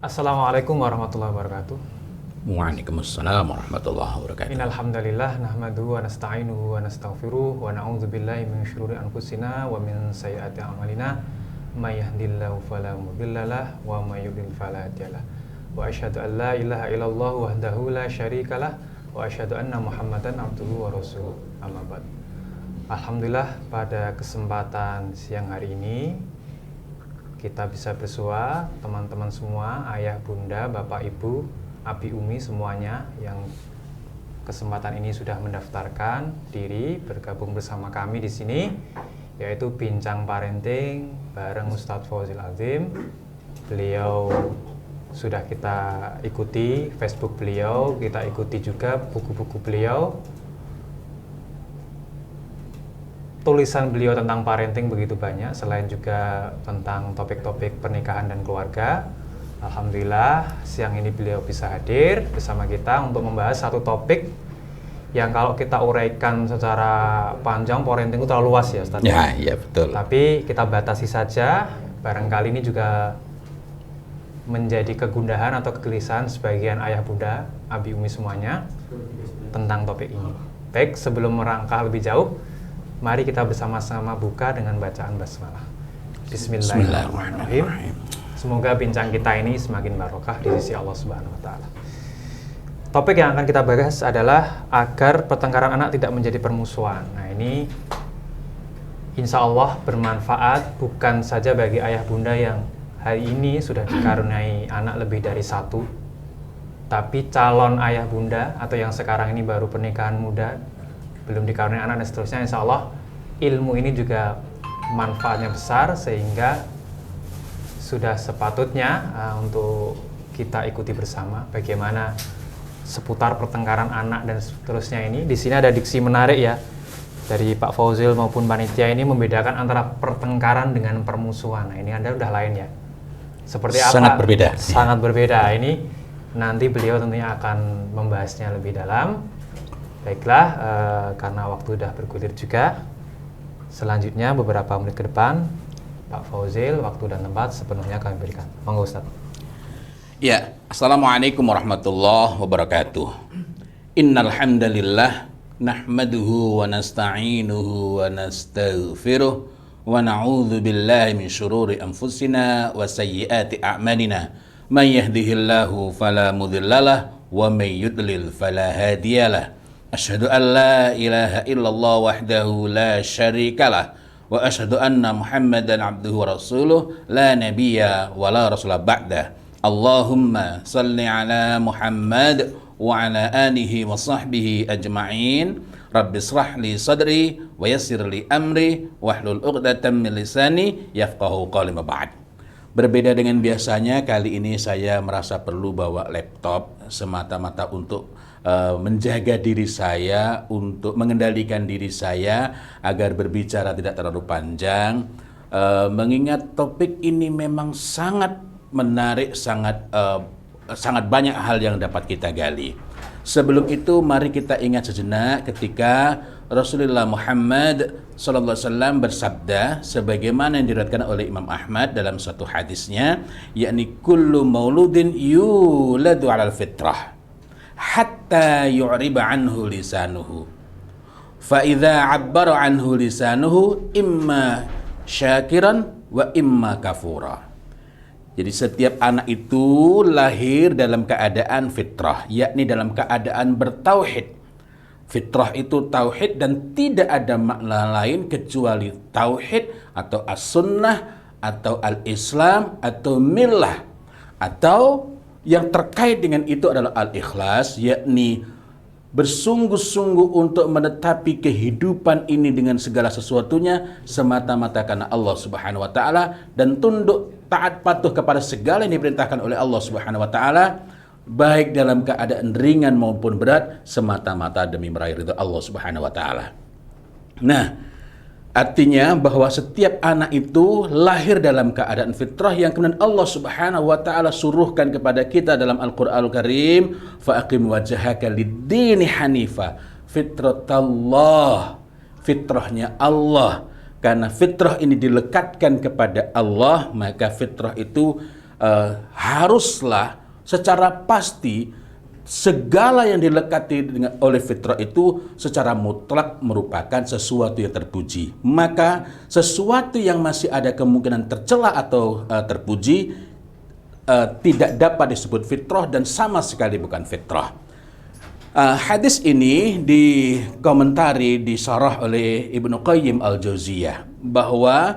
Assalamualaikum warahmatullahi wabarakatuh. Waalaikumsalam warahmatullahi wabarakatuh. Innal hamdalillah nahmaduhu wa nasta'inuhu wa nastaghfiruh wa na'udzu billahi min syururi anfusina wa min sayyiati a'malina may yahdihillahu fala mudhillalah wa may yudhlil fala hadiyalah. Wa asyhadu an la ilaha illallah wahdahu la syarikalah wa asyhadu anna Muhammadan abduhu wa rasuluh. Amma ba'd. Alhamdulillah, pada kesempatan siang hari ini kita bisa bersua teman-teman semua, ayah, bunda, bapak, ibu, abi, umi semuanya yang kesempatan ini sudah mendaftarkan diri bergabung bersama kami di sini, yaitu Bincang Parenting bareng Ustadz Fauzil Azim. Beliau sudah kita ikuti Facebook beliau, kita ikuti juga buku-buku beliau. Tulisan beliau tentang parenting begitu banyak, selain juga tentang topik-topik pernikahan dan keluarga. Alhamdulillah, siang ini beliau bisa hadir bersama kita untuk membahas satu topik yang kalau kita uraikan secara panjang, parenting itu terlalu luas ya, Ustaz. Ya, iya betul. Tapi kita batasi saja, barangkali ini juga menjadi kegundahan atau kegelisahan sebagian ayah bunda, abi umi semuanya tentang topik ini. Baik, sebelum merangkah lebih jauh, mari kita bersama-sama buka dengan bacaan basmalah. Bismillahirrahmanirrahim. Semoga bincang kita ini semakin barokah di sisi Allah Subhanahu wa taala. Topik yang akan kita bahas adalah agar pertengkaran anak tidak menjadi permusuhan. Nah, ini insya Allah bermanfaat bukan saja bagi ayah bunda yang hari ini sudah dikaruniai anak lebih dari satu, tapi calon ayah bunda atau yang sekarang ini baru pernikahan muda, belum dikaruniai anak dan seterusnya, insya Allah ilmu ini juga manfaatnya besar, sehingga sudah sepatutnya untuk kita ikuti bersama bagaimana seputar pertengkaran anak dan seterusnya ini. Di sini ada diksi menarik ya dari Pak Fauzil maupun panitia ini, membedakan antara pertengkaran dengan permusuhan. Nah, ini Anda udah lain ya. Seperti apa? Sangat berbeda. Sangat berbeda. Ini nanti beliau tentunya akan membahasnya lebih dalam. Baiklah, karena waktu sudah bergulir juga, selanjutnya beberapa menit ke depan, Pak Fauzil, waktu dan tempat sepenuhnya kami berikan. Monggo Ustaz. Ya, Assalamualaikum warahmatullahi wabarakatuh. Innal hamdalillah nahmaduhu wa nasta'inuhu wa nastaghfiruh wa na'udzu billahi min syururi anfusina wa sayyiati a'malina. May yahdihillahu fala mudhillalah wa may yudlil fala hadiyalah. Asyhadu an la ilaha illallah wahdahu la syarikalah wa asyhadu anna Muhammadan abduhu wa rasuluh la nabiyya wa la rasulah ba'dah. Allahumma salli ala Muhammad wa ala alihi wa sahbihi ajma'in. Rabbi israh li sadri wa yassir li amri wahlul 'uqdatam min lisani yafqahu qawli ma ba'd. Berbeda dengan biasanya, kali ini saya merasa perlu bawa laptop semata-mata untuk menjaga diri saya, untuk mengendalikan diri saya agar berbicara tidak terlalu panjang, mengingat topik ini memang sangat menarik, sangat banyak hal yang dapat kita gali. Sebelum itu, mari kita ingat sejenak ketika Rasulullah Muhammad SAW bersabda, sebagaimana yang diriwayatkan oleh Imam Ahmad dalam satu hadisnya, yakni kullu mauludin yuladu 'alal fitrah hatta yu'riba anhu lisanuhu fa idza 'abbara anhu lisanuhu imma syakiran wa imma kafura. Jadi setiap anak itu lahir dalam keadaan fitrah, yakni dalam keadaan bertauhid. Fitrah itu tauhid dan tidak ada makna lain kecuali tauhid atau as-sunnah atau al-islam atau millah, atau yang terkait dengan itu adalah al-ikhlas, yakni bersungguh-sungguh untuk menetapi kehidupan ini dengan segala sesuatunya semata-mata karena Allah Subhanahu wa taala, dan tunduk taat patuh kepada segala yang diperintahkan oleh Allah Subhanahu wa taala, baik dalam keadaan ringan maupun berat, semata-mata demi meraih ridha Allah Subhanahu wa taala. Nah, artinya bahwa setiap anak itu lahir dalam keadaan fitrah yang kemudian Allah Subhanahu wa taala suruhkan kepada kita dalam Al-Qur'anul Karim, fa aqim wajhaka lid-dini hanifa, fitratallah, fitrahnya Allah. Karena fitrah ini dilekatkan kepada Allah, maka fitrah itu haruslah secara pasti segala yang dilekati oleh fitrah itu secara mutlak merupakan sesuatu yang terpuji. Maka sesuatu yang masih ada kemungkinan tercela atau terpuji tidak dapat disebut fitrah dan sama sekali bukan fitrah. Hadis ini dikomentari, disarah oleh Ibnu Qayyim al-Jauziyah bahwa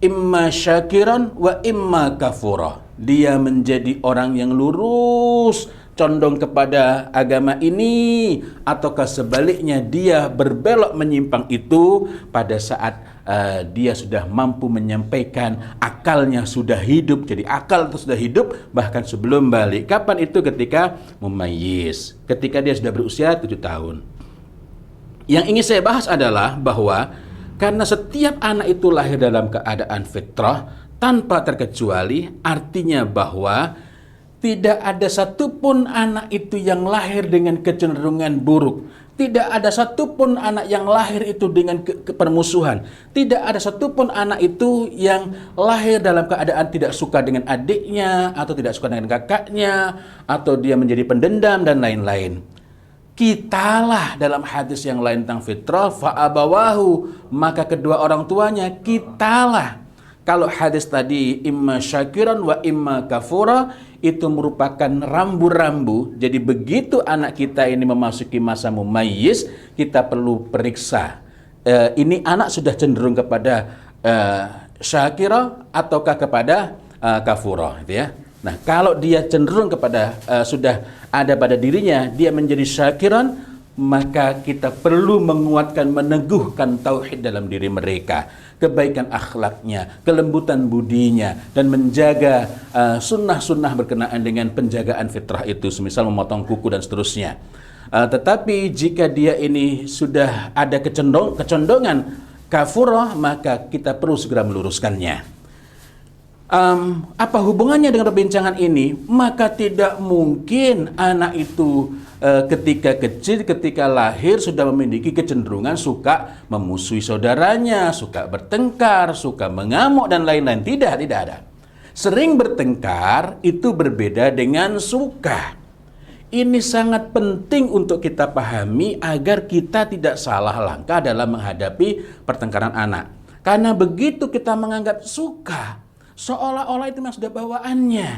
imma syakiran wa imma kafura. Dia menjadi orang yang lurus, condong kepada agama ini, ataukah sebaliknya dia berbelok menyimpang itu pada saat dia sudah mampu menyampaikan, akalnya sudah hidup. Jadi akal itu sudah hidup bahkan sebelum balik. Kapan itu? Ketika mumayyiz, ketika dia sudah berusia 7 tahun. Yang ingin saya bahas adalah bahwa karena setiap anak itu lahir dalam keadaan fitrah tanpa terkecuali, artinya bahwa tidak ada satupun anak itu yang lahir dengan kecenderungan buruk. Tidak ada satupun anak yang lahir itu dengan permusuhan. Tidak ada satupun anak itu yang lahir dalam keadaan tidak suka dengan adiknya, atau tidak suka dengan kakaknya, atau dia menjadi pendendam dan lain-lain. Kitalah dalam hadis yang lain tentang fitrah, fa'abawahu, maka kedua orang tuanya kitalah. Kalau hadis tadi imma syakiran wa imma kafura, itu merupakan rambu-rambu. Jadi begitu anak kita ini memasuki masa mumayyiz, kita perlu periksa. Ini anak sudah cenderung kepada syakira ataukah kepada kafura, gitu ya. Nah, kalau dia cenderung kepada sudah ada pada dirinya, dia menjadi syakiran, maka kita perlu menguatkan, meneguhkan tauhid dalam diri mereka, kebaikan akhlaknya, kelembutan budinya, dan menjaga sunnah-sunnah berkenaan dengan penjagaan fitrah itu, semisal memotong kuku dan seterusnya. Tetapi jika dia ini sudah ada kecondongan kafurah, maka kita perlu segera meluruskannya. Apa hubungannya dengan perbincangan ini? Maka tidak mungkin anak itu ketika kecil, ketika lahir sudah memiliki kecenderungan suka memusuhi saudaranya, suka bertengkar, suka mengamuk dan lain-lain. Tidak ada. Sering bertengkar itu berbeda dengan suka. Ini sangat penting untuk kita pahami agar kita tidak salah langkah dalam menghadapi pertengkaran anak. Karena begitu kita menganggap suka, seolah-olah itu memang sudah bawaannya.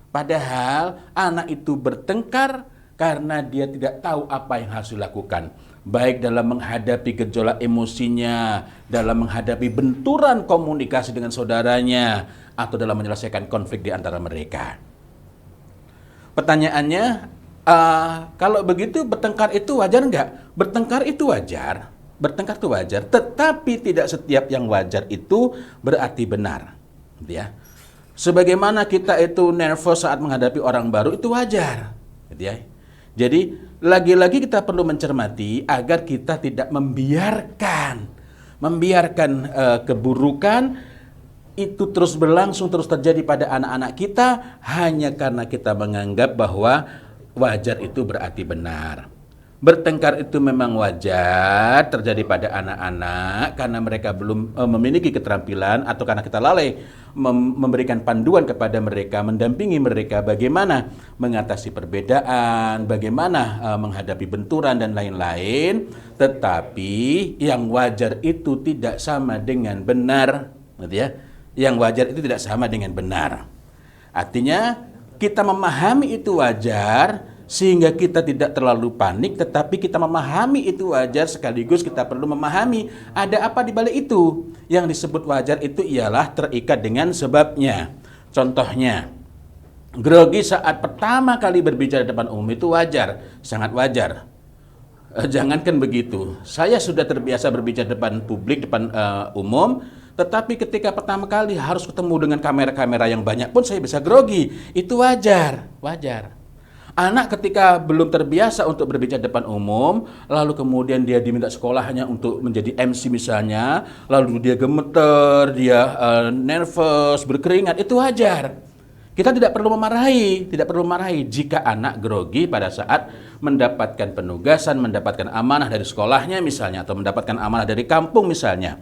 Padahal anak itu bertengkar karena dia tidak tahu apa yang harus dilakukan. Baik dalam menghadapi gejolak emosinya, dalam menghadapi benturan komunikasi dengan saudaranya, atau dalam menyelesaikan konflik di antara mereka. Pertanyaannya, kalau begitu bertengkar itu wajar nggak? Bertengkar itu wajar. Bertengkar itu wajar, tetapi tidak setiap yang wajar itu berarti benar. Ya. Sebagaimana kita itu nervous saat menghadapi orang baru itu wajar, gitu ya. Jadi lagi-lagi kita perlu mencermati agar kita tidak membiarkan keburukan itu terus berlangsung, terus terjadi pada anak-anak kita hanya karena kita menganggap bahwa wajar itu berarti benar. Bertengkar itu memang wajar terjadi pada anak-anak karena mereka belum memiliki keterampilan atau karena kita lalai memberikan panduan kepada mereka, mendampingi mereka bagaimana mengatasi perbedaan, bagaimana menghadapi benturan dan lain-lain. Tetapi yang wajar itu tidak sama dengan benar, gitu ya. Yang wajar itu tidak sama dengan benar. Artinya kita memahami itu wajar, sehingga kita tidak terlalu panik, tetapi kita memahami itu wajar, sekaligus kita perlu memahami ada apa di balik itu. Yang disebut wajar itu ialah terikat dengan sebabnya. Contohnya, grogi saat pertama kali berbicara di depan umum itu wajar, sangat wajar. Jangankan begitu, saya sudah terbiasa berbicara di depan publik, depan umum, tetapi ketika pertama kali harus ketemu dengan kamera-kamera yang banyak pun saya bisa grogi. Itu wajar. Anak ketika belum terbiasa untuk berbicara di depan umum, lalu kemudian dia diminta sekolahnya untuk menjadi MC misalnya, lalu dia gemeter, dia nervous, berkeringat, itu wajar. Kita tidak perlu memarahi jika anak grogi pada saat mendapatkan penugasan, mendapatkan amanah dari sekolahnya misalnya, atau mendapatkan amanah dari kampung misalnya.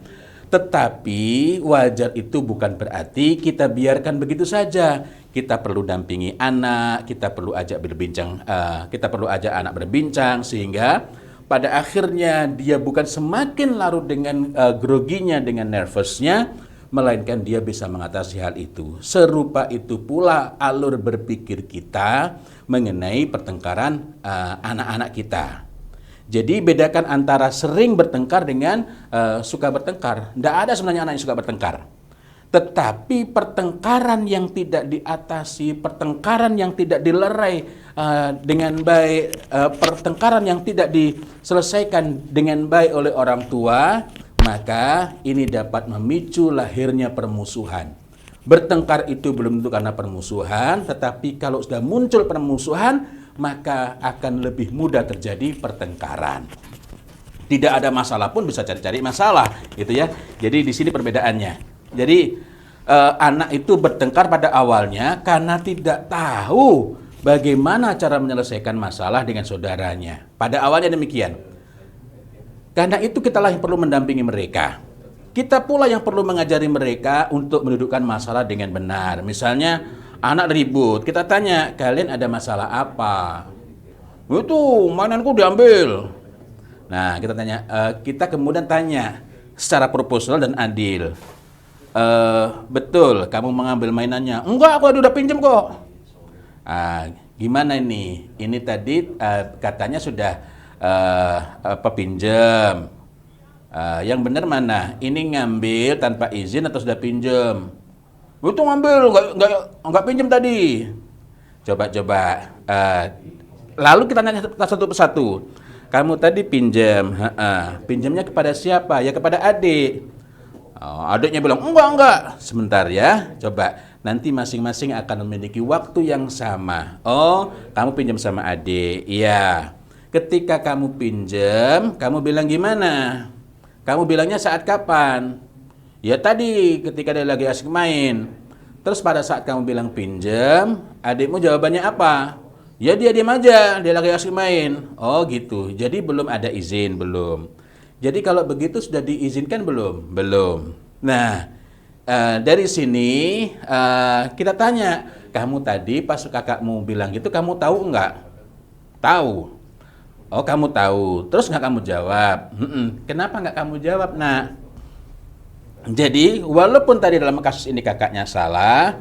Tetapi wajar itu bukan berarti kita biarkan begitu saja. Kita perlu dampingi anak, kita perlu ajak berbincang, kita perlu ajak anak berbincang sehingga pada akhirnya dia bukan semakin larut dengan groginya, dengan nervousnya, melainkan dia bisa mengatasi hal itu. Serupa itu pula alur berpikir kita mengenai pertengkaran anak-anak kita. Jadi bedakan antara sering bertengkar dengan suka bertengkar. Tidak ada sebenarnya anak yang suka bertengkar. Tetapi pertengkaran yang tidak diatasi, pertengkaran yang tidak dilerai dengan baik, pertengkaran yang tidak diselesaikan dengan baik oleh orang tua, maka ini dapat memicu lahirnya permusuhan. Bertengkar itu belum tentu karena permusuhan, tetapi kalau sudah muncul permusuhan, maka akan lebih mudah terjadi pertengkaran. Tidak ada masalah pun bisa cari-cari masalah, gitu ya. Jadi di sini perbedaannya. Jadi anak itu bertengkar pada awalnya karena tidak tahu bagaimana cara menyelesaikan masalah dengan saudaranya. Pada awalnya demikian. Karena itu kitalah yang perlu mendampingi mereka. Kita pula yang perlu mengajari mereka untuk mendudukkan masalah dengan benar. Misalnya anak ribut, kita tanya, kalian ada masalah apa? Itu mainanku diambil. Nah, kita tanya, kita kemudian tanya secara proporsional dan adil. Betul, kamu mengambil mainannya? Enggak, aku udah pinjam kok. Gimana ini? Ini tadi katanya sudah pinjam. Yang benar mana? Ini ngambil tanpa izin atau sudah pinjam? Itu ngambil, nggak pinjam tadi. Coba. Lalu kita nanya satu persatu. Kamu tadi pinjam, pinjamnya kepada siapa? Ya kepada adik. Adiknya bilang, enggak. Sebentar ya, coba. Nanti masing-masing akan memiliki waktu yang sama. Oh, kamu pinjam sama adik. Iya. Ketika kamu pinjam, kamu bilang gimana? Kamu bilangnya saat kapan? Ya tadi ketika dia lagi asik main. Terus pada saat kamu bilang pinjam, adikmu jawabannya apa? Ya dia diam aja, dia lagi asik main. Oh gitu, jadi belum ada izin, belum. Jadi kalau begitu sudah diizinkan belum? Belum. Nah, dari sini kita tanya, kamu tadi pas kakakmu bilang gitu, kamu tahu enggak? Tahu. Oh kamu tahu, terus nggak kamu jawab? Kenapa nggak kamu jawab, nak? Jadi walaupun tadi dalam kasus ini kakaknya salah,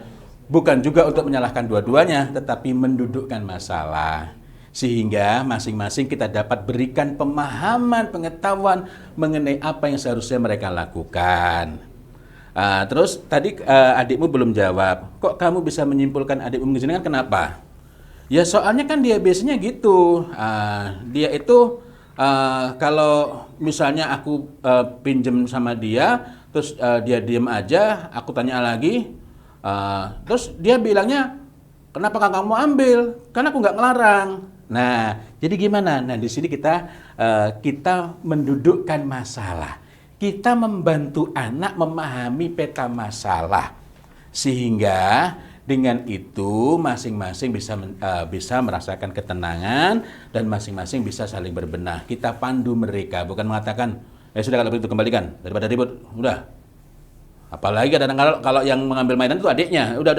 bukan juga untuk menyalahkan dua-duanya, tetapi mendudukkan masalah. Sehingga masing-masing kita dapat berikan pemahaman, pengetahuan mengenai apa yang seharusnya mereka lakukan. Terus tadi adikmu belum jawab, kok kamu bisa menyimpulkan adikmu mengizinkan, kenapa? Ya soalnya kan dia biasanya gitu, dia itu kalau misalnya aku pinjem sama dia, terus dia diem aja, aku tanya lagi, terus dia bilangnya, kenapa kakak kamu ambil? Karena aku nggak ngelarang. Nah, jadi gimana? Nah di sini kita mendudukkan masalah, kita membantu anak memahami peta masalah, sehingga dengan itu masing-masing bisa merasakan ketenangan dan masing-masing bisa saling berbenah. Kita pandu mereka, bukan mengatakan, sudah kalau begitu kembalikan daripada ribut, udah. Apalagi kadang kalau yang mengambil mainan itu adiknya, udah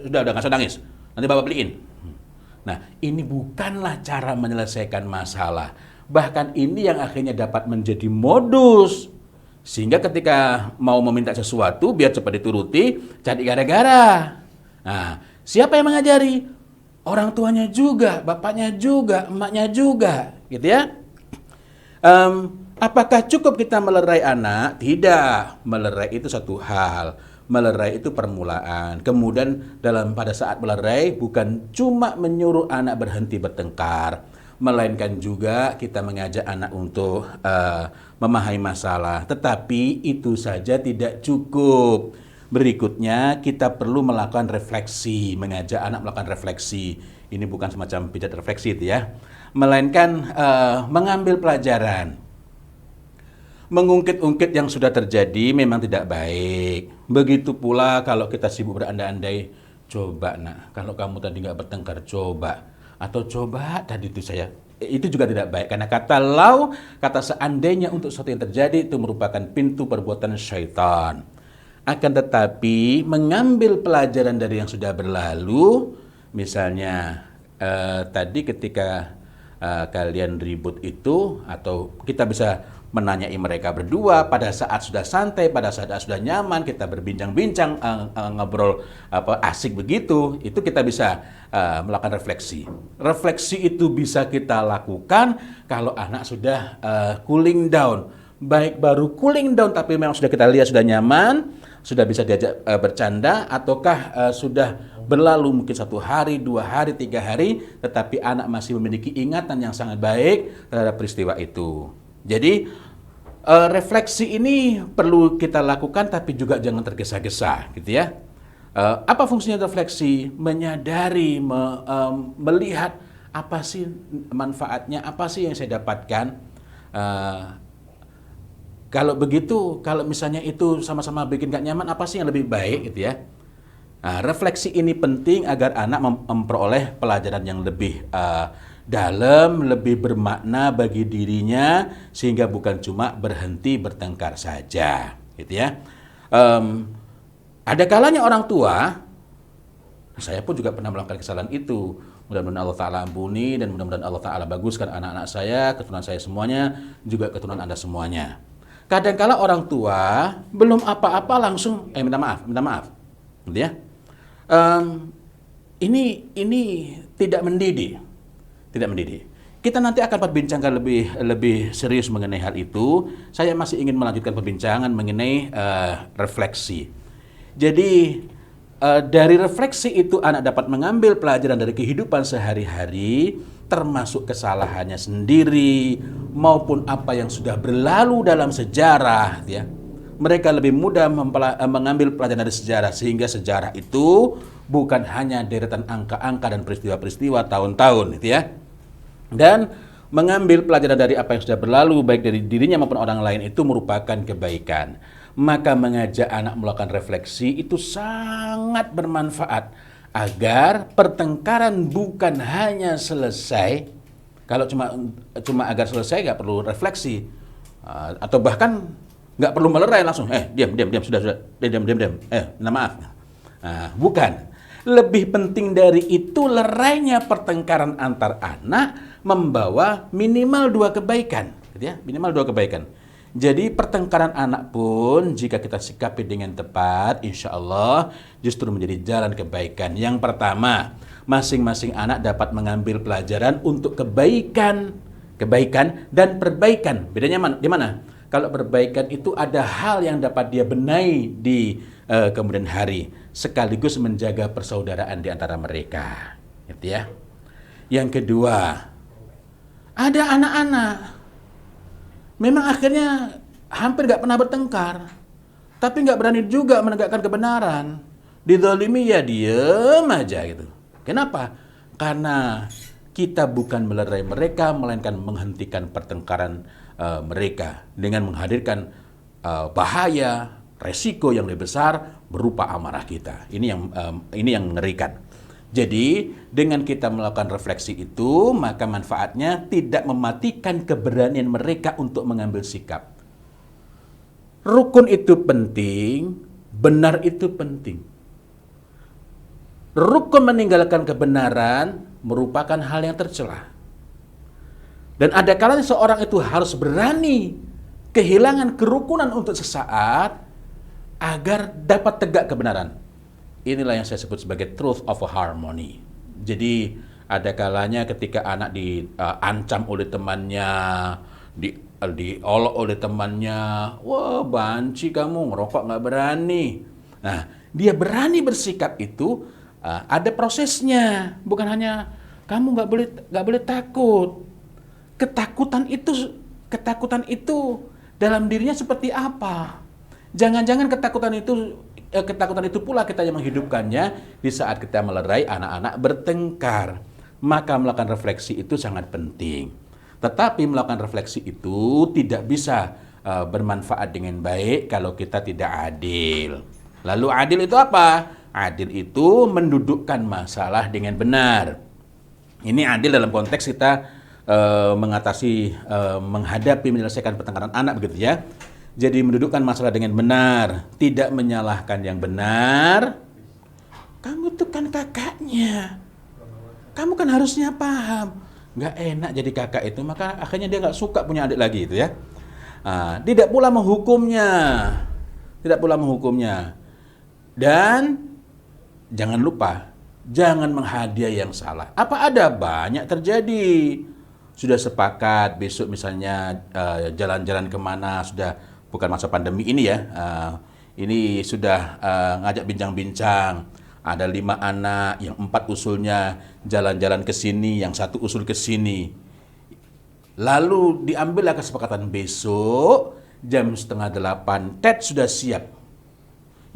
nggak usah nangis, nanti bapak beliin. Nah, ini bukanlah cara menyelesaikan masalah. Bahkan ini yang akhirnya dapat menjadi modus. Sehingga ketika mau meminta sesuatu biar cepat dituruti, cari gara-gara. Nah, siapa yang mengajari? Orang tuanya juga, bapaknya juga, emaknya juga, gitu ya. Apakah cukup kita melerai anak? Tidak. Melerai itu satu hal. Melerai itu permulaan. Kemudian pada saat melerai bukan cuma menyuruh anak berhenti bertengkar, melainkan juga kita mengajak anak untuk memahami masalah. Tetapi itu saja tidak cukup. Berikutnya kita perlu melakukan refleksi, mengajak anak melakukan refleksi. Ini bukan semacam pijat refleksi itu ya, melainkan mengambil pelajaran. Mengungkit-ungkit yang sudah terjadi memang tidak baik. Begitu pula kalau kita sibuk berandai-andai, coba nak, kalau kamu tadi nggak bertengkar, coba. Atau coba tadi itu saya itu juga tidak baik. Karena kata lau, kata seandainya untuk sesuatu yang terjadi itu merupakan pintu perbuatan syaitan. Akan tetapi mengambil pelajaran dari yang sudah berlalu, misalnya tadi ketika kalian ribut itu, atau kita bisa menanyai mereka berdua pada saat sudah santai, pada saat sudah nyaman, kita berbincang-bincang, ngobrol asik begitu, itu kita bisa melakukan refleksi. Refleksi itu bisa kita lakukan kalau anak sudah cooling down. Baik baru cooling down tapi memang sudah kita lihat sudah nyaman, sudah bisa diajak bercanda, ataukah sudah berlalu mungkin 1 hari, 2 hari, 3 hari, tetapi anak masih memiliki ingatan yang sangat baik terhadap peristiwa itu. Jadi refleksi ini perlu kita lakukan, tapi juga jangan tergesa-gesa, gitu ya. Apa fungsinya refleksi? Menyadari, melihat apa sih manfaatnya, apa sih yang saya dapatkan. Kalau begitu, kalau misalnya itu sama-sama bikin gak nyaman, apa sih yang lebih baik, gitu ya. Nah, refleksi ini penting agar anak memperoleh pelajaran yang lebih dalam, lebih bermakna bagi dirinya, sehingga bukan cuma berhenti bertengkar saja, gitu ya. Ada kalanya orang tua, saya pun juga pernah melakukan kesalahan itu. Mudah-mudahan Allah Ta'ala ampuni, dan mudah-mudahan Allah Ta'ala baguskan anak-anak saya, keturunan saya semuanya, juga keturunan Anda semuanya. Kadang-kala orang tua belum apa-apa langsung minta maaf, gitu ya. Ini tidak mendidik. Kita nanti akan perbincangkan lebih serius mengenai hal itu. Saya masih ingin melanjutkan perbincangan mengenai refleksi. Jadi dari refleksi itu anak dapat mengambil pelajaran dari kehidupan sehari-hari, termasuk kesalahannya sendiri maupun apa yang sudah berlalu dalam sejarah, ya. Mereka lebih mudah mengambil pelajaran dari sejarah, sehingga sejarah itu bukan hanya deretan angka-angka dan peristiwa-peristiwa tahun-tahun, gitu ya. Dan mengambil pelajaran dari apa yang sudah berlalu, baik dari dirinya maupun orang lain, itu merupakan kebaikan. Maka mengajak anak melakukan refleksi itu sangat bermanfaat agar pertengkaran bukan hanya selesai. Kalau cuma agar selesai nggak perlu refleksi, atau bahkan nggak perlu melerai langsung. Diam, sudah, diam. Minta maaf. Bukan. Lebih penting dari itu, lerainya pertengkaran antar anak membawa minimal 2 kebaikan, gitu ya, minimal 2 kebaikan. Jadi pertengkaran anak pun jika kita sikapi dengan tepat, insya Allah justru menjadi jalan kebaikan. Yang pertama, masing-masing anak dapat mengambil pelajaran untuk kebaikan dan perbaikan. Bedanya di mana? Kalau perbaikan itu ada hal yang dapat dia benahi di kemudian hari, sekaligus menjaga persaudaraan di antara mereka, gitu ya. Yang kedua, ada anak-anak memang akhirnya hampir gak pernah bertengkar, tapi gak berani juga menegakkan kebenaran. Dizalimi ya diem aja gitu. Kenapa? Karena kita bukan melerai mereka, melainkan menghentikan pertengkaran mereka dengan menghadirkan bahaya, resiko yang lebih besar berupa amarah kita. Ini yang mengerikan. Jadi dengan kita melakukan refleksi itu, maka manfaatnya tidak mematikan keberanian mereka untuk mengambil sikap. Rukun itu penting, benar itu penting. Rukun meninggalkan kebenaran merupakan hal yang tercela. Dan ada kalanya seorang itu harus berani kehilangan kerukunan untuk sesaat agar dapat tegak kebenaran. Inilah yang saya sebut sebagai truth of harmony. Jadi ada kalanya ketika anak diancam oleh temannya, diolok oleh temannya, wah banci kamu ngerokok nggak berani. Nah, dia berani bersikap itu ada prosesnya, bukan hanya kamu nggak boleh takut. Ketakutan itu dalam dirinya seperti apa? Jangan-jangan ketakutan itu pula kita yang menghidupkannya di saat kita melerai anak-anak bertengkar. Maka melakukan refleksi itu sangat penting. Tetapi melakukan refleksi itu tidak bisa bermanfaat dengan baik kalau kita tidak adil. Lalu adil itu apa? Adil itu mendudukkan masalah dengan benar. Ini adil dalam konteks kita mengatasi, menghadapi, menyelesaikan pertengkaran anak begitu ya. Jadi mendudukkan masalah dengan benar, tidak menyalahkan yang benar. Kamu tuh kan kakaknya, kamu kan harusnya paham. Nggak enak jadi kakak itu, maka akhirnya dia nggak suka punya adik lagi itu ya. Tidak pula menghukumnya, tidak pula menghukumnya. Dan jangan lupa, jangan menghadiah yang salah. Apa ada banyak terjadi. Sudah sepakat besok misalnya jalan-jalan kemana, sudah bukan masa pandemi ini ya. Ini sudah ngajak bincang-bincang. Ada 5 anak, yang 4 usulnya jalan-jalan ke sini, yang 1 usul ke sini. Lalu diambillah kesepakatan besok jam 7:30 Ted sudah siap.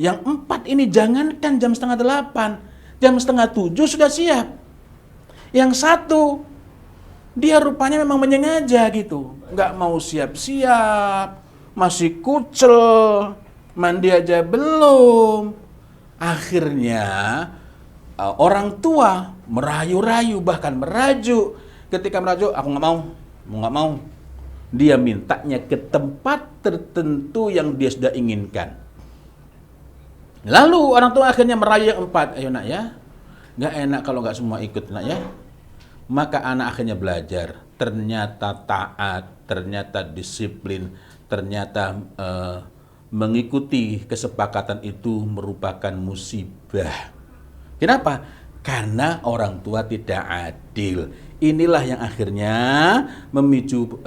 Yang 4 ini jangankan jam 6:30, jam 6:30 sudah siap. Yang 1 dia rupanya memang menyengaja gitu, nggak mau siap-siap, masih kucel, mandi aja belum. Akhirnya orang tua merayu-rayu, bahkan merajuk. Ketika merajuk, aku nggak mau. Dia mintanya ke tempat tertentu yang dia sudah inginkan. Lalu orang tua akhirnya merayu yang 4, ayo nak ya, nggak enak kalau nggak semua ikut nak ya. Maka anak akhirnya belajar, ternyata taat, ternyata disiplin, ternyata mengikuti kesepakatan itu merupakan musibah. Kenapa? Karena orang tua tidak adil. Inilah yang akhirnya memicu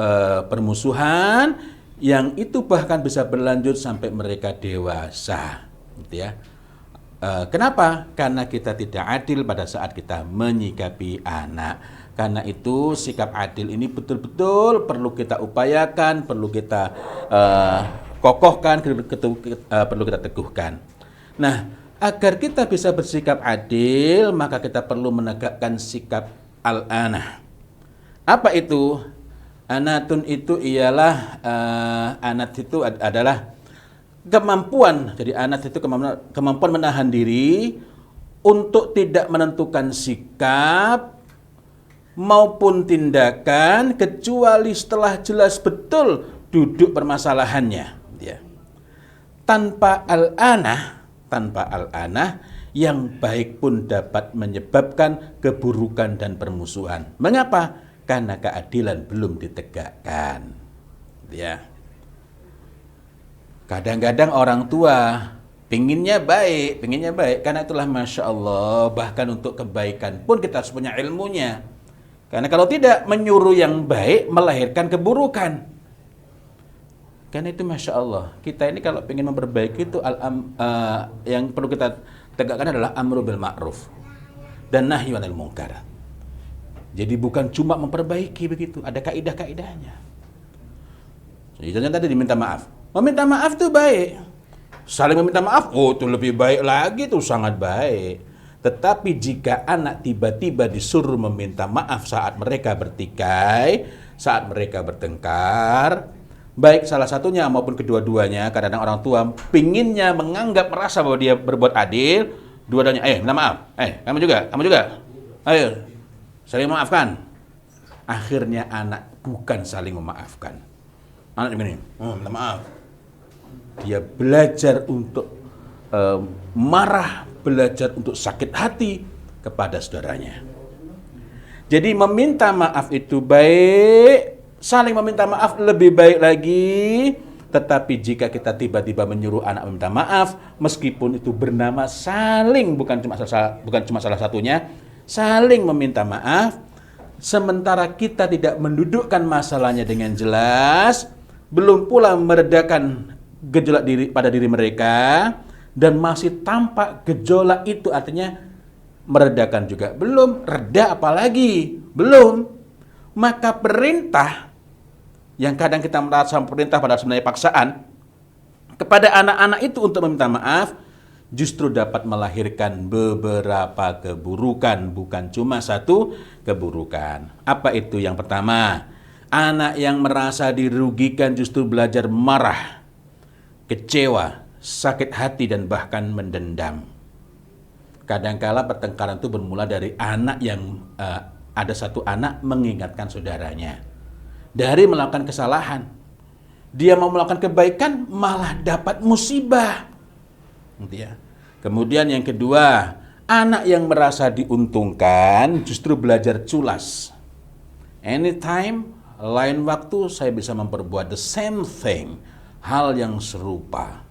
permusuhan, yang itu bahkan bisa berlanjut sampai mereka dewasa. Gitu ya. Kenapa? Karena kita tidak adil pada saat kita menyikapi anak. Karena itu sikap adil ini betul-betul perlu kita upayakan, perlu kita kokohkan, perlu kita teguhkan. Nah, agar kita bisa bersikap adil, maka kita perlu menegakkan sikap al-anah. Apa itu? Anatun itu ialah, anat itu adalah kemampuan. Jadi anat itu kemampuan menahan diri untuk tidak menentukan sikap maupun tindakan kecuali setelah jelas betul duduk permasalahannya. Ya. Tanpa al-anah yang baik pun dapat menyebabkan keburukan dan permusuhan. Mengapa? Karena keadilan belum ditegakkan. Ya. Kadang-kadang orang tua pinginnya baik, karena itulah Masya Allah, bahkan untuk kebaikan pun kita harus punya ilmunya. Karena kalau tidak, menyuruh yang baik melahirkan keburukan. Karena itu Masya Allah, kita ini kalau ingin memperbaiki itu yang perlu kita tegakkan adalah amru bil ma'ruf dan nahyi 'anil munkar. Jadi bukan cuma memperbaiki begitu, ada kaidah-kaidahnya. Contohnya tadi diminta maaf. Meminta maaf itu baik. Saling meminta maaf, itu lebih baik lagi, itu sangat baik. Tetapi jika anak tiba-tiba disuruh meminta maaf saat mereka bertikai, saat mereka bertengkar, baik salah satunya maupun kedua-duanya, kadang-kadang orang tua pinginnya merasa bahwa dia berbuat adil, dua-duanya, minta maaf, kamu juga, ayo, saling memaafkan. Akhirnya anak bukan saling memaafkan. Anak begini, minta maaf. Dia belajar untuk marah, belajar untuk sakit hati kepada saudaranya. Jadi meminta maaf itu baik, saling meminta maaf lebih baik lagi. Tetapi jika kita tiba-tiba menyuruh anak meminta maaf, meskipun itu bernama saling, bukan cuma salah satunya, saling meminta maaf, sementara kita tidak mendudukkan masalahnya dengan jelas, belum pula meredakan gejolak pada diri mereka, dan masih tampak gejolak itu artinya meredakan juga belum, reda apalagi belum, maka perintah yang kadang kita merasa perintah pada sebenarnya paksaan kepada anak-anak itu untuk meminta maaf justru dapat melahirkan beberapa keburukan, bukan cuma satu keburukan. Apa itu? Yang pertama, anak yang merasa dirugikan justru belajar marah, kecewa, sakit hati, dan bahkan mendendam. Kadangkala pertengkaran itu bermula dari anak yang ada satu anak mengingatkan saudaranya dari melakukan kesalahan. Dia mau melakukan kebaikan malah dapat musibah. Gitu ya. Kemudian yang kedua, anak yang merasa diuntungkan justru belajar culas. Anytime, lain waktu saya bisa memperbuat the same thing, hal yang serupa.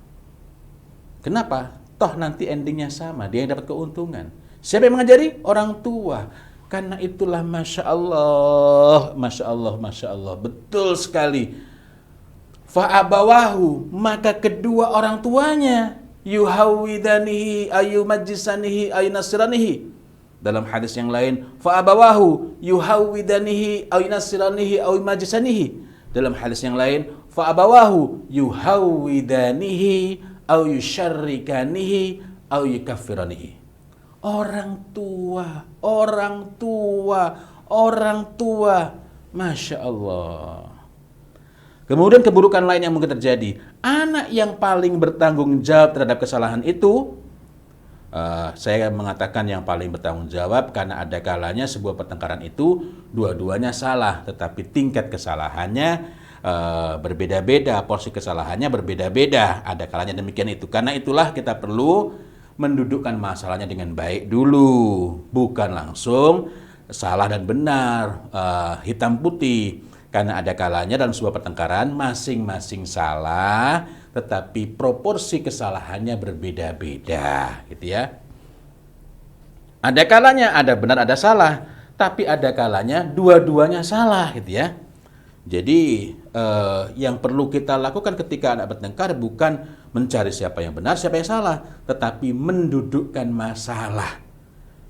Kenapa? Toh nanti endingnya sama, dia yang dapat keuntungan. Siapa yang mengajari? Orang tua. Karena itulah Masya Allah, Masya Allah, Masya Allah, betul sekali. Fa'abawahu, maka kedua orang tuanya, yuhawidanihi, ayumajisanihi, ayunasiranihi. Dalam hadis yang lain, fa'abawahu yuhawidanihi aw yunasiranihi aw yumajisanihi. Dalam hadis yang lain, fa'abawahu yuhawidanihi aw yusyarrikanihi aw yukaffiranihi. Orang tua, orang tua, orang tua. Masya Allah. Kemudian keburukan lain yang mungkin terjadi, anak yang paling bertanggung jawab terhadap kesalahan itu, saya mengatakan yang paling bertanggung jawab karena ada kalanya sebuah pertengkaran itu dua-duanya salah, tetapi tingkat kesalahannya berbeda-beda, porsi kesalahannya berbeda-beda. Ada kalanya demikian itu. Karena itulah kita perlu mendudukkan masalahnya dengan baik dulu, bukan langsung salah dan benar, hitam putih. Karena ada kalanya dalam sebuah pertengkaran masing-masing salah, tetapi proporsi kesalahannya berbeda-beda, gitu ya. Ada kalanya ada benar ada salah, tapi ada kalanya dua-duanya salah, gitu ya. Jadi yang perlu kita lakukan ketika anak bertengkar bukan mencari siapa yang benar, siapa yang salah, tetapi mendudukkan masalah.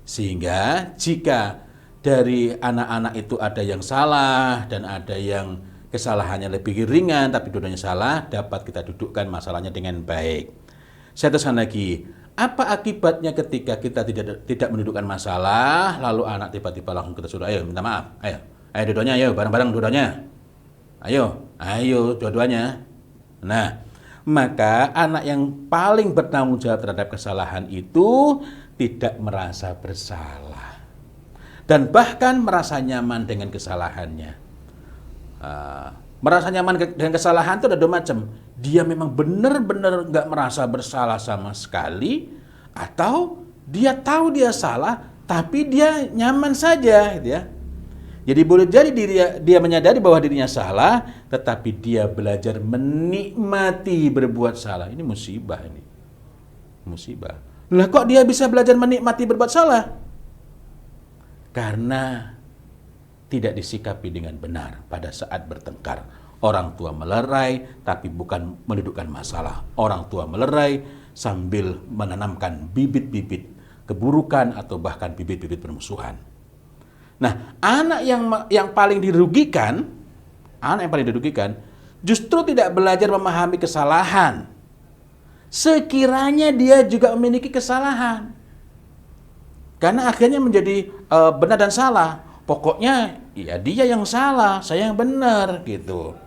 Sehingga jika dari anak-anak itu ada yang salah dan ada yang kesalahannya lebih ringan tapi dua-duanya salah, dapat kita dudukkan masalahnya dengan baik. Saya teruskan lagi, apa akibatnya ketika kita tidak mendudukkan masalah, lalu anak tiba-tiba langsung kita suruh, ayo minta maaf, ayo dua-duanya, ayo bareng-bareng dua-duanya, ayo dua-duanya. Nah, maka anak yang paling bertanggung jawab terhadap kesalahan itu tidak merasa bersalah dan bahkan merasa nyaman dengan kesalahannya. Merasa nyaman dengan kesalahan itu ada dua macam. Dia memang benar-benar nggak merasa bersalah sama sekali, atau dia tahu dia salah tapi dia nyaman saja, gitu ya. Jadi boleh jadi dia menyadari bahwa dirinya salah, tetapi dia belajar menikmati berbuat salah. Ini musibah ini. Musibah. Lah kok dia bisa belajar menikmati berbuat salah? Karena tidak disikapi dengan benar pada saat bertengkar. Orang tua melerai tapi bukan mendudukkan masalah. Orang tua melerai sambil menanamkan bibit-bibit keburukan atau bahkan bibit-bibit permusuhan. Nah, anak yang paling dirugikan, justru tidak belajar memahami kesalahan. Sekiranya dia juga memiliki kesalahan. Karena akhirnya menjadi benar dan salah. Pokoknya ya dia yang salah, saya yang benar, gitu.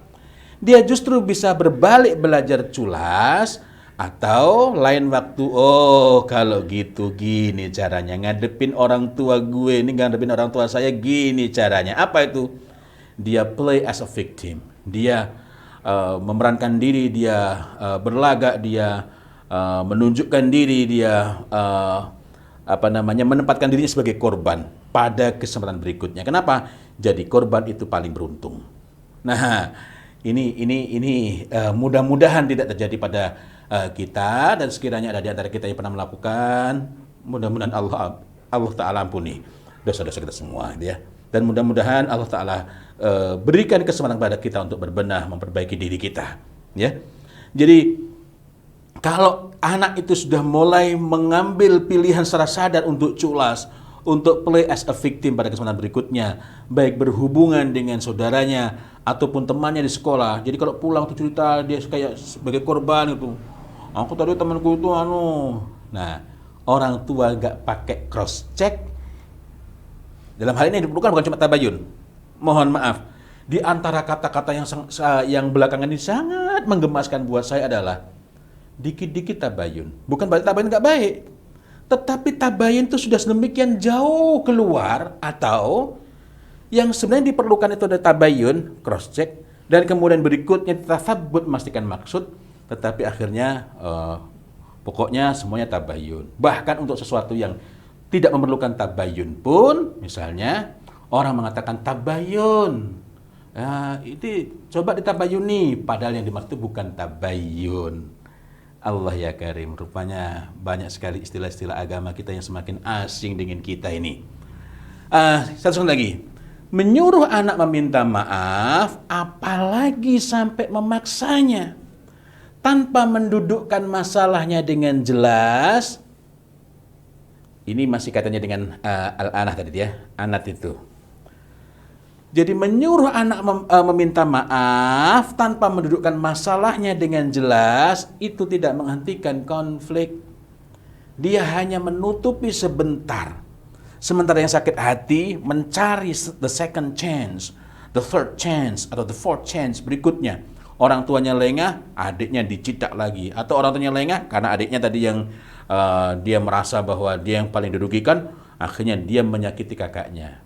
Dia justru bisa berbalik belajar culas, atau lain waktu, oh kalau gitu gini caranya ngadepin orang tua gue, ini ngadepin orang tua saya gini caranya. Apa itu? Dia play as a victim. Dia memerankan diri, dia berlagak, dia menunjukkan diri, dia menempatkan dirinya sebagai korban pada kesempatan berikutnya. Kenapa? Jadi korban itu paling beruntung. Nah, ini mudah-mudahan tidak terjadi pada kita, dan sekiranya ada di antara kita yang pernah melakukan, mudah-mudahan Allah Ta'ala ampuni dosa-dosa kita semua, gitu ya. Dan mudah-mudahan Allah Ta'ala berikan kesempatan kepada kita untuk berbenah, memperbaiki diri kita, ya. Jadi kalau anak itu sudah mulai mengambil pilihan secara sadar untuk culas, untuk play as a victim pada kesempatan berikutnya, baik berhubungan dengan saudaranya ataupun temannya di sekolah. Jadi kalau pulang tuh cerita dia kayak sebagai korban itu. Aku tadi temanku itu Nah, orang tua gak pakai cross check. Dalam hal ini diperlukan bukan cuma tabayun. Mohon maaf. Di antara kata-kata yang belakangan ini sangat menggemaskan buat saya adalah dikit-dikit tabayun. Bukan berarti tabayun gak baik. Tetapi tabayun itu sudah sedemikian jauh keluar, atau Yang sebenarnya diperlukan itu ada tabayun, cross check, dan kemudian berikutnya tasabbut, memastikan maksud, tetapi akhirnya pokoknya semuanya tabayun. Bahkan untuk sesuatu yang tidak memerlukan tabayun pun, misalnya orang mengatakan tabayun, itu coba ditabayuni, padahal yang dimaksud bukan tabayun. Allah ya Karim, rupanya banyak sekali istilah-istilah agama kita yang semakin asing dengan kita ini. Satu lagi, menyuruh anak meminta maaf, apalagi sampai memaksanya, tanpa mendudukkan masalahnya dengan jelas. Ini masih katanya dengan al-anah tadi ya, anat itu. Jadi menyuruh anak meminta maaf tanpa mendudukkan masalahnya dengan jelas, itu tidak menghentikan konflik. Dia hanya menutupi sebentar. Sementara yang sakit hati mencari the second chance, the third chance, atau the fourth chance berikutnya. Orang tuanya lengah, adiknya dicidak lagi. Atau orang tuanya lengah, karena adiknya tadi yang dia merasa bahwa dia yang paling dirugikan, akhirnya dia menyakiti kakaknya.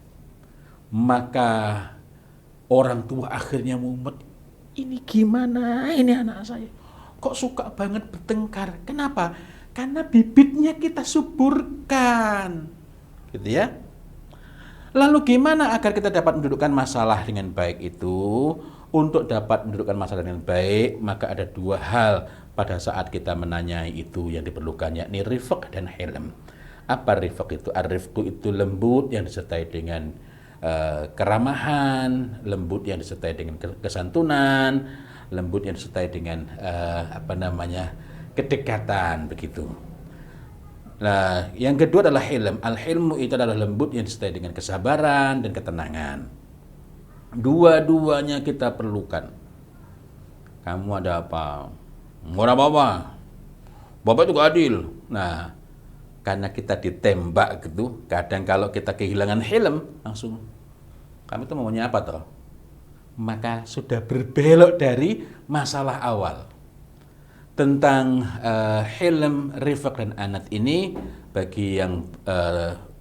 Maka orang tua akhirnya mumet, ini gimana ini anak saya, kok suka banget bertengkar. Kenapa? Karena bibitnya kita suburkan, gitu ya. Lalu gimana agar kita dapat mendudukkan masalah dengan baik itu? Untuk dapat mendudukkan masalah dengan baik, maka ada dua hal pada saat kita menanyai itu yang diperlukan, yakni rifq dan hilm. Apa rifq itu? Ar-rifqu itu lembut yang disertai dengan keramahan, lembut yang disertai dengan kesantunan, lembut yang disertai dengan kedekatan, begitu. Nah, yang kedua adalah hilm. Al-hilmu itu adalah lembut yang disertai dengan kesabaran dan ketenangan. Dua-duanya kita perlukan. Kamu ada apa? Mau apa? Bapak itu gak adil. Nah, karena kita ditembak gitu, kadang kalau kita kehilangan hilm, langsung, kamu itu maunya apa toh? Maka sudah berbelok dari masalah awal. Tentang hilm, rifq, dan anat ini, bagi yang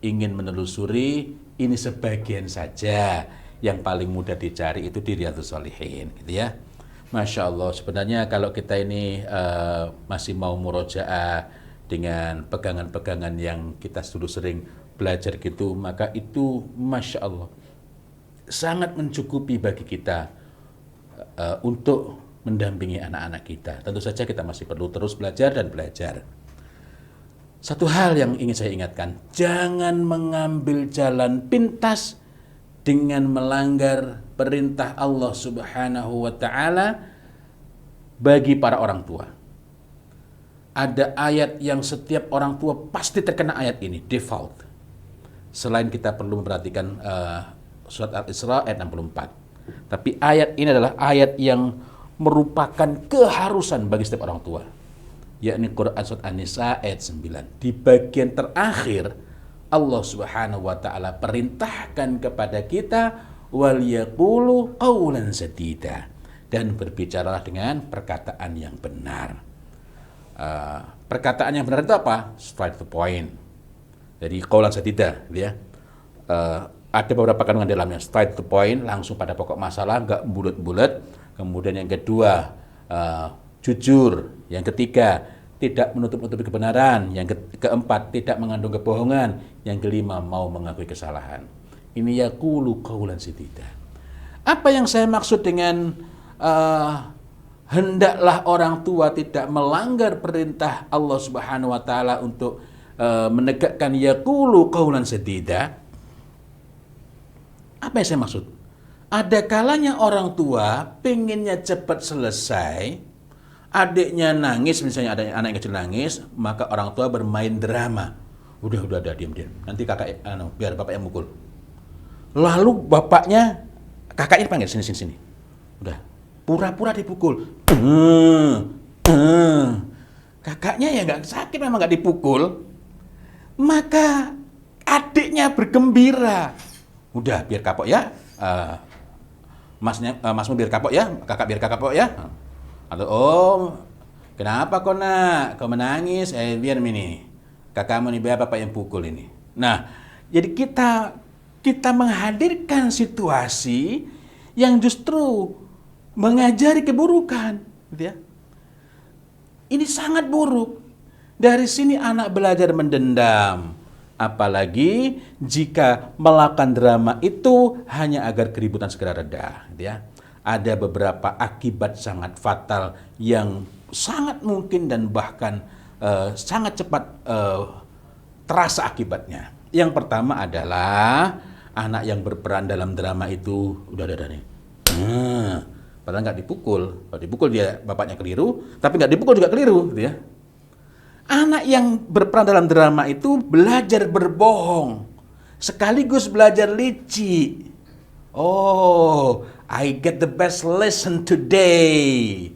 ingin menelusuri, ini sebagian saja. Yang paling mudah dicari itu di Riyadhus Shalihin, gitu ya. Masya Allah, sebenarnya kalau kita ini masih mau murojaah dengan pegangan-pegangan yang kita dulu sering belajar gitu, maka itu Masya Allah sangat mencukupi bagi kita untuk mendampingi anak-anak kita. Tentu saja kita masih perlu terus belajar dan belajar. Satu hal yang ingin saya ingatkan, jangan mengambil jalan pintas dengan melanggar perintah Allah Subhanahu wa Ta'ala bagi para orang tua. Ada ayat yang setiap orang tua pasti terkena ayat ini, default. Selain kita perlu memperhatikan surat Al-Isra ayat 64. Tapi ayat ini adalah ayat yang merupakan keharusan bagi setiap orang tua. Yakni Quran surat An-Nisa ayat 9. Di bagian terakhir, Allah Subhanahu wa Ta'ala perintahkan kepada kita, wal yaqulu qawlan sadida, dan berbicaralah dengan perkataan yang benar. Perkataan yang benar itu apa? Straight to point. Jadi qaulan sadida, ya. Ada beberapa kandungan dalamnya, straight to point, langsung pada pokok masalah, enggak bulat-bulat. Kemudian yang kedua, jujur. Yang ketiga, tidak menutup-nutupi kebenaran. Yang keempat, tidak mengandung kebohongan. Yang kelima, mau mengakui kesalahan. Ini yaqulu qaulan sadida. Apa yang saya maksud dengan hendaklah orang tua tidak melanggar perintah Allah Subhanahu wa Ta'ala untuk menegakkan yaqulu qaulan sadida? Apa yang saya maksud? Ada kalanya orang tua pengennya cepat selesai, adiknya nangis, misalnya ada anak yang kecil nangis, maka orang tua bermain drama. Udah diam. Nanti kakak biar bapak yang mukul. Lalu kakaknya dipanggil sini. Udah, pura-pura dipukul. Kakaknya ya nggak sakit, memang nggak dipukul. Maka adiknya bergembira. Udah, biar kapok ya. Masmu biar kapok ya, kakak biar kakak kapok ya. Atau kenapa kau nak? Kau menangis? Biar ini. Kakakmu nih biar bapak yang pukul ini. Nah, jadi kita kita menghadirkan situasi yang justru mengajari keburukan, gitu ya. Ini sangat buruk. Dari sini anak belajar mendendam. Apalagi jika melakukan drama itu hanya agar keributan segera reda, gitu ya. Ada beberapa akibat sangat fatal yang sangat mungkin dan bahkan sangat cepat terasa akibatnya. Yang pertama adalah anak yang berperan dalam drama itu udah nih. Padahal nggak dipukul. Kalau dipukul dia bapaknya keliru, tapi nggak dipukul juga keliru, gitu ya. Anak yang berperan dalam drama itu belajar berbohong, sekaligus belajar licik. Oh, I get the best lesson today.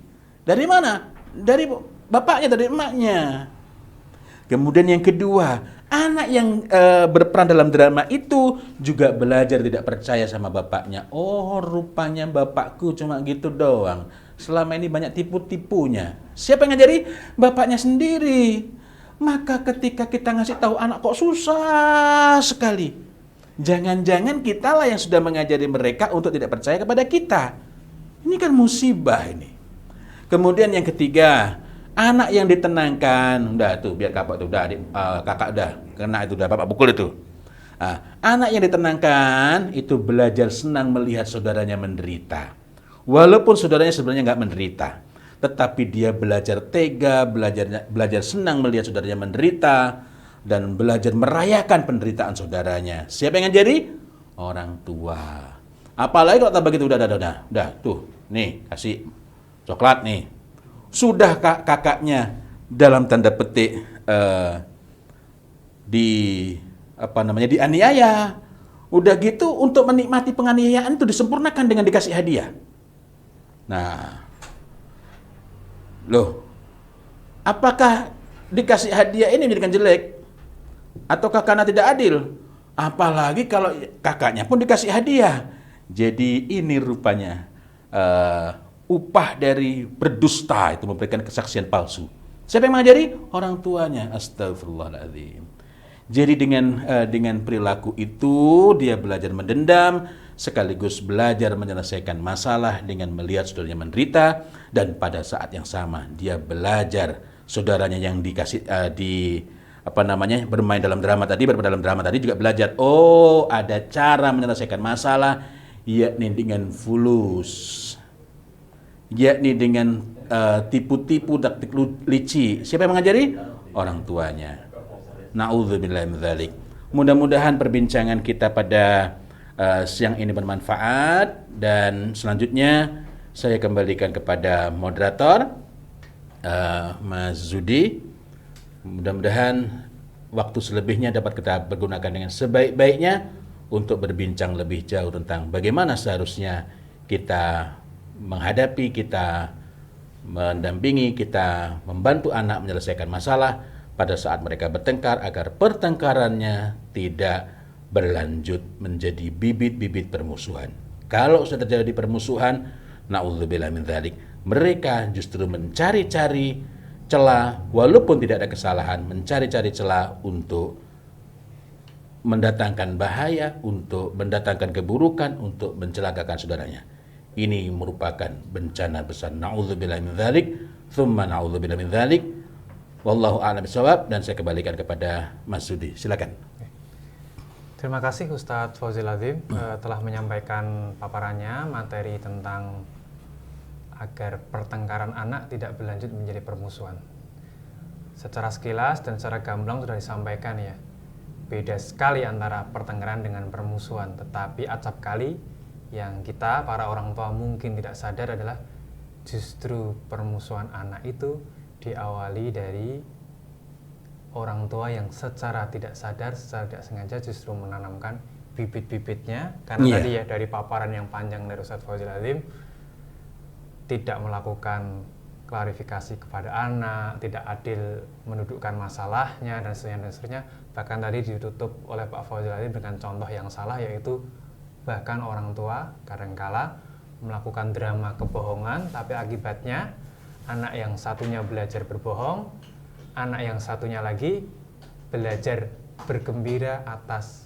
Dari mana? Dari bapaknya, dari emaknya. Kemudian yang kedua, anak yang berperan dalam drama itu juga belajar tidak percaya sama bapaknya. Oh, rupanya bapakku cuma gitu doang. Selama ini banyak tipu-tipunya. Siapa yang ngajari? Bapaknya sendiri. Maka ketika kita ngasih tahu anak kok susah sekali. Jangan-jangan kitalah yang sudah mengajari mereka untuk tidak percaya kepada kita. Ini kan musibah ini. Kemudian yang ketiga, anak yang ditenangkan. Udah tuh, biar kakak tuh, udah adik, kakak udah kena itu, udah bapak pukul itu. Anak yang ditenangkan itu belajar senang melihat saudaranya menderita. Walaupun saudaranya sebenarnya nggak menderita, tetapi dia belajar tega, belajar senang melihat saudaranya menderita, dan belajar merayakan penderitaan saudaranya. Siapa yang ngajari? Orang tua. Apalagi kalau tak begitu, udah, tuh, nih, kasih coklat nih. Sudah kakaknya dalam tanda petik dianiaya. Udah gitu untuk menikmati penganiayaan itu disempurnakan dengan dikasih hadiah. Nah, loh, apakah dikasih hadiah ini menjadikan jelek? Ataukah karena tidak adil? Apalagi kalau kakaknya pun dikasih hadiah. Jadi ini rupanya upah dari berdusta, itu memberikan kesaksian palsu. Siapa yang mengajari? Orang tuanya. Astagfirullahaladzim. Jadi dengan perilaku itu dia belajar mendendam, sekaligus belajar menyelesaikan masalah dengan melihat saudaranya menderita, dan pada saat yang sama dia belajar saudaranya yang bermain dalam drama tadi juga belajar, oh ada cara menyelesaikan masalah, yakni dengan fulus, yakni dengan tipu-tipu, taktik licik. Siapa yang mengajari? Orang tuanya. Na'udzubillahi min dzalik. Mudah-mudahan perbincangan kita pada siang ini bermanfaat, dan selanjutnya saya kembalikan kepada moderator Mas Zudi. Mudah-mudahan waktu selebihnya dapat kita pergunakan dengan sebaik-baiknya untuk berbincang lebih jauh tentang bagaimana seharusnya kita menghadapi, kita mendampingi, kita membantu anak menyelesaikan masalah pada saat mereka bertengkar, agar pertengkarannya tidak berlanjut menjadi bibit-bibit permusuhan. Kalau sudah terjadi permusuhan, na'udzubillah min dzalik, mereka justru mencari-cari celah, walaupun tidak ada kesalahan, mencari-cari celah untuk mendatangkan bahaya, untuk mendatangkan keburukan, untuk mencelakakan saudaranya. Ini merupakan bencana besar. Na'udzubillah min dzalik, tsumma na'udzubillah min dzalik. Wallahu a'lam bishawab, dan saya kembalikan kepada Mas Zudi. Silakan. Terima kasih Ustadz Fauzil Adzim telah menyampaikan paparannya materi tentang agar pertengkaran anak tidak berlanjut menjadi permusuhan. Secara sekilas dan secara gamblang sudah disampaikan ya, beda sekali antara pertengkaran dengan permusuhan. Tetapi acap kali yang kita para orang tua mungkin tidak sadar adalah justru permusuhan anak itu diawali dari orang tua yang secara tidak sadar, secara tidak sengaja justru menanamkan bibit-bibitnya. Karena tadi ya, dari paparan yang panjang dari Ustadz Fauzil Adzim, tidak melakukan klarifikasi kepada anak, tidak adil mendudukkan masalahnya, dan seterusnya. Bahkan tadi ditutup oleh Pak Fauzil Adzim dengan contoh yang salah, yaitu bahkan orang tua kadangkala melakukan drama kebohongan, tapi akibatnya anak yang satunya belajar berbohong, anak yang satunya lagi belajar bergembira atas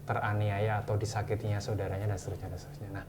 teraniaya atau disakitinya saudaranya dan seterusnya dan seterusnya. Nah,